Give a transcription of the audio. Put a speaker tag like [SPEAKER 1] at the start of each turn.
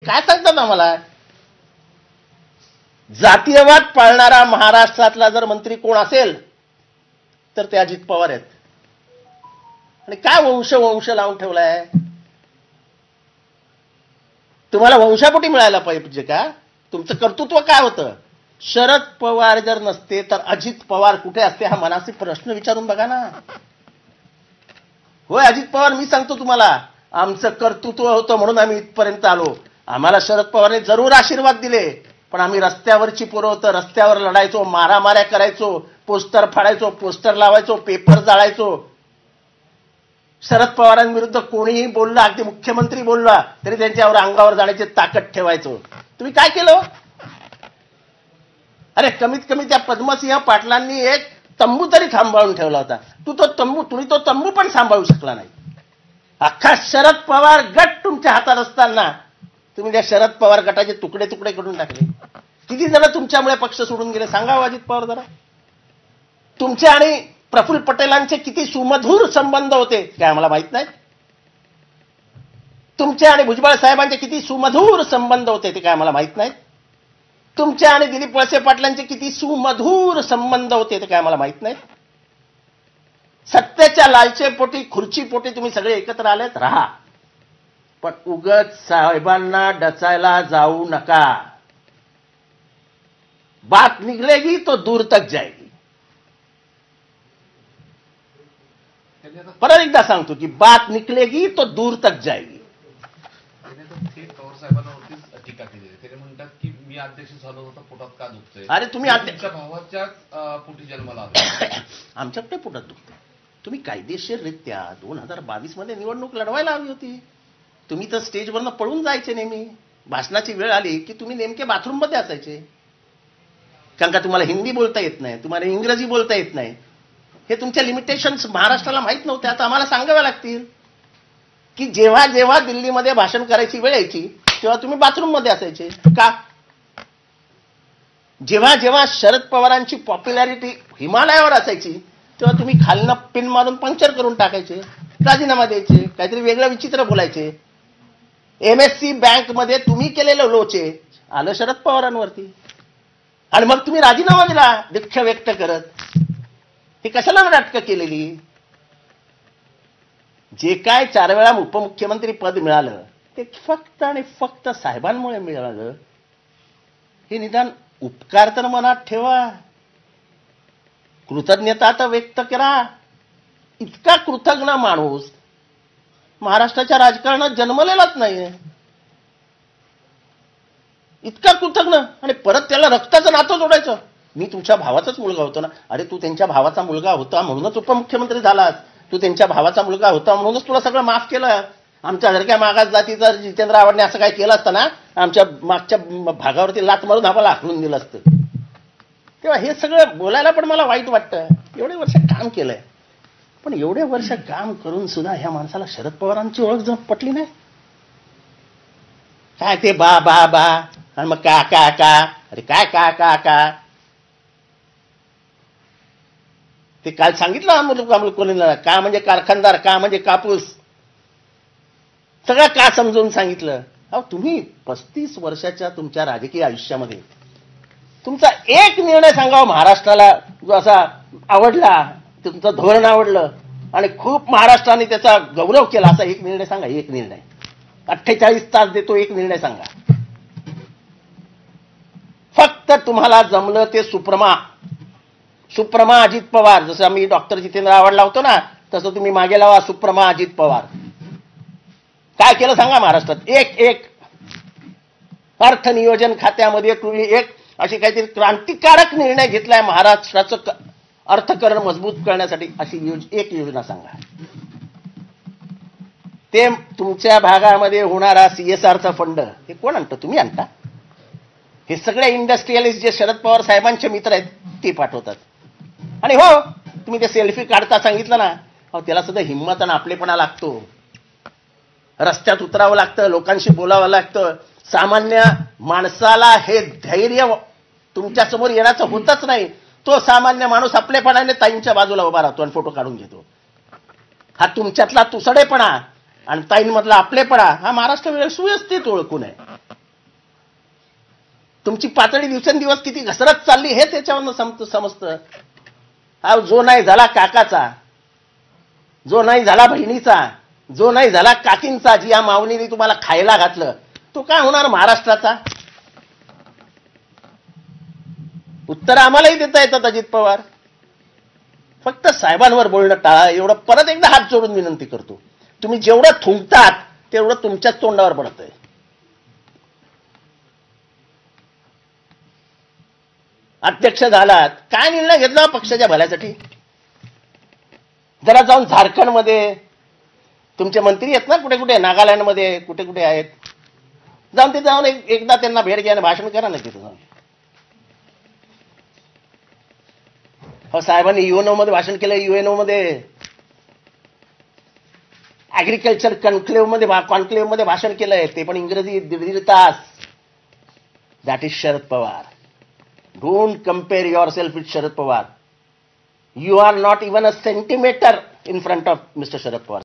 [SPEAKER 1] काय सांगतात आम्हाला? जातीयवाद पाळणारा महाराष्ट्रातला जर मंत्री कोण असेल तर ते अजित पवार आहेत. आणि काय वंश लावून ठेवलाय? तुम्हाला वंशापोटी मिळायला पाहिजे का? तुमचं कर्तृत्व काय होतं? शरद पवार जर नसते तर अजित पवार कुठे असते हा मनाशी प्रश्न विचारून बघा ना. होय अजित पवार, मी सांगतो तुम्हाला, आमचं कर्तृत्व होतं म्हणून आम्ही इथपर्यंत आलो. आम्हाला शरद पवारने जरूर आशीर्वाद दिले, पण आम्ही रस्त्यावरची पोरं होतं, रस्त्यावर लढायचो, मारामाऱ्या करायचो, पोस्टर फाडायचो, पोस्टर लावायचो, पेपर जाळायचो. शरद पवारांविरुद्ध कोणीही बोलला, अगदी मुख्यमंत्री बोलला तरी त्यांच्यावर अंगावर जाण्याची ताकद ठेवायचो. तुम्ही काय केलं? अरे कमीत कमी त्या पद्मसिंह पाटलांनी एक तंबू तरी सांभाळून ठेवला होता. तुम्ही तो तंबू पण सांभाळू शकला नाही. अख्खा शरद पवार गट तुमच्या हातात असताना तुम्ही त्या शरद पवार गटाचे तुकडे तुकडे करून टाकले. किती जण तुमच्यामुळे पक्ष सोडून गेले सांगा अजित पवार जरा. तुमचे आणि प्रफुल्ल पटेलांचे किती सुमधुर संबंध होते काय आम्हाला माहित नाही? तुमचे आणि भुजबळ साहेबांचे किती सुमधुर संबंध होते ते काय आम्हाला माहित नाही? तुमचे आणि दिलीप वळसे पाटलांचे किती सुमधुर संबंध होते ते काय आम्हाला माहित नाही? सत्तेच्या लालचेपोटी, खुर्चीपोटी तुम्ही सगळे एकत्र आलेत, राहा, पण उगत साहेबांना डचायला जाऊ नका. बात निकलेगी तो दूर तक जाएगी. परत एकदा सांगतो की बात निकलेगी तो दूर तक जाएगी.
[SPEAKER 2] पवार साहेबांवरतीच टीका केली. ते म्हणतात की मी अध्यक्ष झालो होतो, पोटात का दुखतंय?
[SPEAKER 1] अरे तुम्ही
[SPEAKER 2] तुमच्या भावाच्याच पोटी जन्माला आला.
[SPEAKER 1] आमच्याकडे पोटात दुखतंय. तुम्ही कायदेशीररित्या 2022 मध्ये निवडणूक लढवायला हवी होती. तुम्ही तर स्टेजवरनं पळून जायचे नेहमी. भाषणाची वेळ आली की तुम्ही नेमके बाथरूममध्ये असायचे. कारण का तुम्हाला हिंदी बोलता येत नाही, तुम्हाला इंग्रजी बोलता येत नाही. हे तुमच्या लिमिटेशन्स महाराष्ट्राला माहित नव्हते, आता आम्हाला सांगाव्या लागतील. की जेव्हा जेव्हा दिल्लीमध्ये भाषण करायची वेळ यायची तेव्हा तुम्ही बाथरूममध्ये असायचे. का? जेव्हा जेव्हा शरद पवारांची पॉप्युलॅरिटी हिमालयावर असायची तेव्हा तुम्ही खालनं पिन मारून पंक्चर करून टाकायचे, राजीनामा द्यायचे, काहीतरी वेगळं विचित्र बोलायचे. MSC बँकमध्ये तुम्ही केलेलं लोचे आलं शरद पवारांवरती आणि मग तुम्ही राजीनामा दिला दुःख व्यक्त करत. हे कशाला नाटकं केलेली? जे काय 4 वेळा उपमुख्यमंत्री पद मिळालं ते फक्त आणि फक्त साहेबांमुळे मिळालं. हे निदान उपकार तर मनात ठेवा, कृतज्ञता तर व्यक्त करा. इतका कृतज्ञ माणूस महाराष्ट्राच्या राजकारणात जन्मलेलाच नाहीये. इतका कृतज्ञ आणि परत त्याला रक्ताचं नातं जोडायचं. मी तुमच्या भावाचाच मुलगा होतो ना. अरे तू त्यांच्या भावाचा मुलगा होता म्हणूनच उपमुख्यमंत्री झालास. तू त्यांच्या भावाचा मुलगा होता म्हणूनच तुला सगळं माफ केलं. आमच्या सारख्या मागास जातीचा जितेंद्र आव्हाडने असं काय केलं असतं ना, आमच्या मागच्या भागावरती लात मारून आम्हाला हाकलून दिलं असतं. तेव्हा हे सगळं बोलायला पण मला वाईट वाटतं. एवढे वर्ष काम केलंय, पण एवढे वर्ष काम करून सुद्धा ह्या माणसाला शरद पवारांची ओळख पटली नाही. काय ते बा बा बा आणि मग का का का. अरे काय का का का. ते काल सांगितलं कोणीला, का म्हणजे कारखानदार, का म्हणजे कापूस, सगळं का समजून सांगितलं. अहो तुम्ही 35 वर्षाच्या तुमच्या राजकीय आयुष्यामध्ये तुमचा एक निर्णय सांगावा महाराष्ट्राला जो असा आवडला, तुमचं धोरण आवडलं आणि खूप महाराष्ट्राने त्याचा गौरव केला, असा एक निर्णय सांगा. एक निर्णय 48 तास देतो, एक निर्णय सांगा. फक्त तुम्हाला जमलं ते सुप्रमा अजित पवार. जसं आम्ही डॉक्टर जितेंद्र आव्हाडला होतो ना, तसं तुम्ही मागे लावा सुप्रमा अजित पवार. काय केलं सांगा महाराष्ट्रात? एक अर्थ नियोजन खात्यामध्ये तुम्ही एक अशी काहीतरी क्रांतिकारक निर्णय घेतलाय महाराष्ट्राचं अर्थकारण मजबूत करण्यासाठी. अशी एक योजना सांगा. ते तुमच्या भागामध्ये होणारा CSRचा फंड हे कोण आणतं? तुम्ही आणता. हे सगळे इंडस्ट्रियलिस्ट जे शरद पवार साहेबांचे मित्र आहेत ते पाठवतात. आणि हो तुम्ही ते सेल्फी काढता सांगितलं ना, त्याला सुद्धा हिंमत आणि आपलेपणा लागतो. रस्त्यात उतरावं लागतं, लोकांशी बोलावं लागतं. सामान्य माणसाला हे धैर्य तुमच्यासमोर येण्याचं होतच नाही. तो सामान्य माणूस आपलेपणाने ताईंच्या बाजूला उभा राहतो आणि फोटो काढून घेतो. हा तुमच्यातला तुसडेपणा आणि ताईंमधला आपलेपणा हा महाराष्ट्र सुव्यवस्थित ओळखून आहे. तुमची पातळी दिवसेंदिवस किती घसरत चालली हे त्याच्यावरनं समजतं. हा जो नाही झाला काकाचा, जो नाही झाला बहिणीचा, जो नाही झाला काकींचा, जी या माऊलीने तुम्हाला खायला घातलं, तो काय होणार महाराष्ट्राचा? उत्तर आम्हालाही देता येतात अजित पवार. फक्त साहेबांवर बोलणं टाळा, एवढं परत एकदा हात जोडून विनंती करतो. तुम्ही जेवढं थुंकतात तेवढं तुमच्याच तोंडावर पडतंय. अध्यक्ष झालात, काय निर्णय घेतला पक्षाच्या भल्यासाठी? जरा जाऊन झारखंडमध्ये तुमचे मंत्री आहेत ना, कुठे कुठे, नागालँडमध्ये कुठे कुठे आहेत, जाऊन तिथे जाऊन एकदा त्यांना भेट घ्या आणि भाषण करा ना तिथे जाऊन. हो, साहेबांनी युएनओ मध्ये भाषण केलं. युएनओ मध्ये ऍग्रिकल्चर कॉन्क्लेव्ह मध्ये भाषण केलंय, ते पण इंग्रजी, 1.5 तास. That is Sharad Pawar. Don't compare your self with Sharad Pawar. You are not even a centimeter in front of Mr. Sharad Pawar.